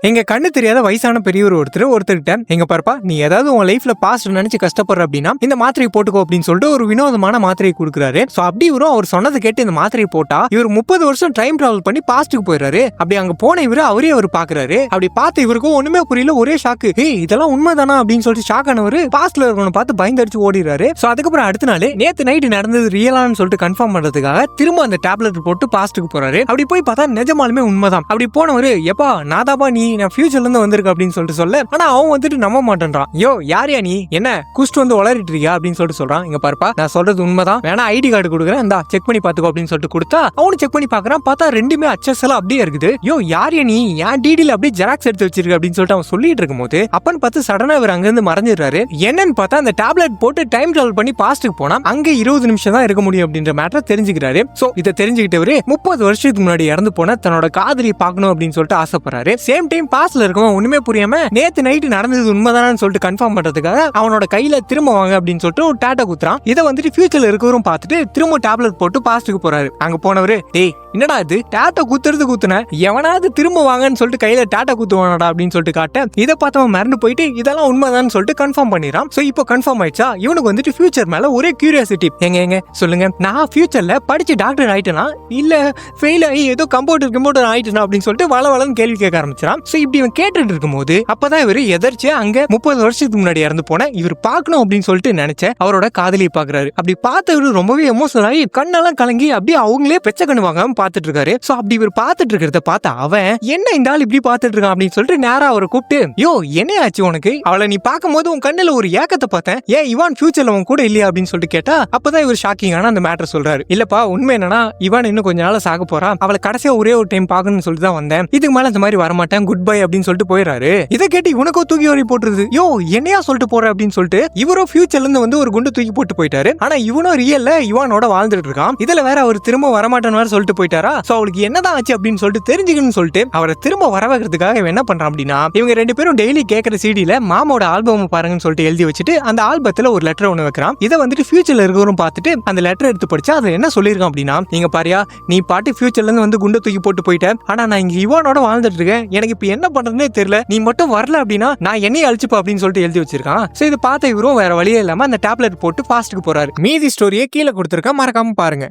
எங்க கண்ணு தெரியாத வயசான பெரியவர் ஒருத்தர்கிட்ட எங்க பாருப்பா நீ ஏதாவது உன் லைஃப்ல பாஸ்ட் நினைச்சு கஷ்டப்படுற அப்படின்னா இந்த மாத்திரையை போட்டுக்கோ அப்படின்னு சொல்லிட்டு ஒரு வினோதமான மாத்திரையை கொடுக்குறாரு. சோ அப்படி இவரும் அவர் சொன்னதை கேட்டு இந்த மாத்திரையை போட்டா இவர் 30 வருஷம் டைம் டிராவல் பண்ணி பாஸ்டுக்கு போயிடுறாரு. அப்படி அங்க போன இவரு அவரே அவர் பாக்குறாரு. அப்படி பார்த்து இவருக்கும் ஒண்ணுமே புரியல, ஒரே ஷாக்கு. இதெல்லாம் உண்மைதானா அப்படின்னு சொல்லிட்டு ஷாக் ஆனவர் பாஸ்ட்ல இருக்கவனை பார்த்து பயந்தடிச்சு ஓடிடுறாரு. சோ அதுக்கப்புறம் அடுத்த நாள் நேத்து நைட்டு நடந்தது ரியலான்னு சொல்லிட்டு கன்ஃபார்ம் பண்றதுக்காக திரும்ப அந்த டேப்லெட் போட்டு பாஸ்டுக்கு போறாரு. அப்படி போய் பார்த்தா நிஜமாலுமே உண்மைதான். அப்படி போனவரு எப்பா நாதாபா நீ நான் ஃபியூச்சர்ல இருந்து வந்திருக்க அப்படின்னு சொல்லிட்டு சொல்ல, ஆனா அவன் வந்துட்டு நம்ப மாட்டேன்றான். யோ யாரியா நீ என்ன குஸ்ட் வந்து வளரிட்டு இருக்கியா அப்படின்னு சொல்லிட்டு சொல்றான். இங்க பாருப்பா நான் சொல்றது உண்மைதான், வேணா ஐடி கார்டு கொடுக்குறேன் இந்தா செக் பண்ணி பாத்துக்கோ அப்படின்னு சொல்லிட்டு கொடுத்தா அவனு செக் பண்ணி பாக்குறான். பார்த்தா ரெண்டுமே அச்சஸ் எல்லாம் அப்படியே இருக்குது. யோ யாரியா நீ என் டிடில அப்படியே ஜெராக்ஸ் எடுத்து வச்சிருக்க அப்படின்னு சொல்லிட்டு அவன் சொல்லிட்டு இருக்கும் போது அப்பன்னு பார்த்து சடனா இவர் அங்க இருந்து மறைஞ்சிடுறாரு. என்னன்னு பார்த்தா அந்த டேப்லெட் போட்டு டைம் டிராவல் பண்ணி பாஸ்டுக்கு போனா அங்க 20 நிமிஷம் தான் இருக்க முடியும் அப்படின்ற மேட்டரை தெரிஞ்சுக்கிறாரு. சோ இதை தெரிஞ்சுக்கிட்டவரு 30 வருஷத்துக்கு முன்னாடி இறந்து போன தன்னோட காதலி பார்க்கணும் அப்படின்னு சொல்லிட்டு ஆசைப்படுறாரு. சேம் டைம் பாஸ்ட்ல இருக்கவன் ஒண்ணுமே புரியாம நேத்து நைட்டு நடந்தது உண்மைதானு சொல்லிட்டு கன்ஃபார்ம் பண்றதுக்காக அவனோட கையில திரும்ப வாங்க அப்படின்னு சொல்லிட்டு ஒரு டாட்டா குத்துறான். இதை வந்துட்டு ஃபியூச்சர்ல இருக்கவரும் பார்த்துட்டு திரும்ப டேப்லெட் போட்டு பாஸ்டுக்கு போறாரு. அங்க போனவரு டேய் என்னடா இது டாட்டா குத்துறது குத்துன எவனாவது திரும்ப வாங்கன்னு சொல்லிட்டு கையில டாட்டா குத்துவானடா அப்படின்னு சொல்லிட்டு காட்ட இதை பார்த்தவன் மறந்து போயிட்டு இதெல்லாம் உண்மைதான்னு சொல்லிட்டு கன்ஃபார்ம் பண்ணிடுறான். சோ இப்போ கன்ஃபார்ம் ஆயிடுச்சா இவனுக்கு வந்துட்டு ஃபியூச்சர் மேல ஒரே கியூரியாசிட்டி. எங்க சொல்லுங்க நான் ஃபியூச்சர்ல படிச்சு டாக்டர் ஆயிட்டேனா இல்ல ஃபெயில் ஆகி ஏதோ கம்ப்யூட்டர் ஆயிட்டேனா அப்படின்னு சொல்லிட்டு வளவளன்னு கேள்வி கேட்க ஆரம்பிச்சான். சோ இப்படி இவன் கேட்டுட்டு இருக்கும்போது அப்பதான் இவரு எதர்ச்சியா அங்க 30 வருஷத்துக்கு முன்னாடி இறந்து போன இவர் பார்க்கணும் அப்படின்னு சொல்லிட்டு நினைச்ச அவரோட காதலியை பாக்குறாரு. அப்படி பார்த்தவரு ரொம்பவே எமோஷனல் ஆகி கண்ணெல்லாம் கலங்கி அப்படியே அவங்களே பெச்ச கண்ணு வாங்காம பாத்துட்டு இருக்காரு. சோ அப்படி இவர் பாத்துட்டு இருக்கிறத பார்த்த அவன் என்ன இந்த ஆள் இப்படி பாத்துட்டு இருக்கான் அப்படின்னு சொல்லிட்டு நேரா அவரை கூப்பிட்டு யோ என்ன ஆச்சு உனக்கு, அவளை நீ பார்க்கும் போது உன் கண்ணுல ஒரு ஏக்கத்தை பார்த்தேன், ஏன் இவான் ஃபியூச்சர்ல உன் கூட இல்லையா அப்படின்னு சொல்லிட்டு கேட்டா அப்பதான் இவர் ஷாக்கிங்கான அந்த மேட்டர் சொல்றாரு. இல்லப்பா உண்மை என்னன்னா இவான் இன்னும் கொஞ்ச நாள் சாக போறா, அவளை கடைசியா ஒரே ஒரு டைம் பாக்கணும்னு சொல்லிட்டு தான் வந்தேன், இதுக்கு மேல இந்த மாதிரி வரமாட்டேன் குட் பை அப்படின்னு சொல்லிட்டு போயிடுறாரு. இதை கேட்டு இவனுக்கோ தூக்கி வரி போட்டுருது. யோ என்னையா சொல்லிட்டு போற அப்படின்னு சொல்லிட்டு இவரும் ஃபியூச்சர்ல இருந்து வந்து ஒரு குண்டு தூக்கி போட்டு போயிட்டாரு. ஆனா இவனும் ரியல்ல இவானோட வாழ்ந்துட்டு இருக்கான். இதுல வேற அவர் திரும்ப வரமாட்டேன்னு வேற சொல்லிட்டு போயிட்டாரா. சோ அவளுக்கு என்னதான் ஆச்சு அப்படின்னு சொல்லிட்டு தெரிஞ்சுக்கணும்னு சொல்லிட்டு அவரை திரும்ப வர வைக்கிறதுக்காக என்ன பண்றான் அப்படின்னா இவங்க ரெண்டு பேரும் டெய்லி கேட்கற சிடில மாமோட ஆல்பம் பாருங்கன்னு சொல்லிட்டு எழுதி வச்சுட்டு அந்த ஆல்பத்துல ஒரு லெட்டர் ஒண்ணு வைக்கிறான். இதை வந்துட்டு ஃபியூச்சர்ல இருக்கவரும் பார்த்துட்டு அந்த லெட்டர் எடுத்து படிச்சா அது என்ன சொல்லிருக்கான் அப்படின்னா நீங்க பாரியா நீ பாட்டு ஃபியூச்சர்ல இருந்து வந்து குண்டை தூக்கி போட்டு போயிட்ட, ஆனா நான் இங்க இவானோட வாழ்ந்துட்டு இருக்கேன், எனக்கு இப்ப என்ன பண்றதுன்னே தெரியல, நீ மட்டும் வரல அப்படின்னா நான் என்னைய அழிச்சுப்பா அப்படின்னு சொல்லிட்டு எழுதி வச்சிருக்கான். சோ இதை பார்த்த இவரும் வேற வழியே இல்லாம அந்த டேப்லெட் போட்டு பாஸ்டுக்கு போறாரு. மீதி ஸ்டோரியை கீழே கொடுத்திருக்கேன், மறக்காம பாருங்க.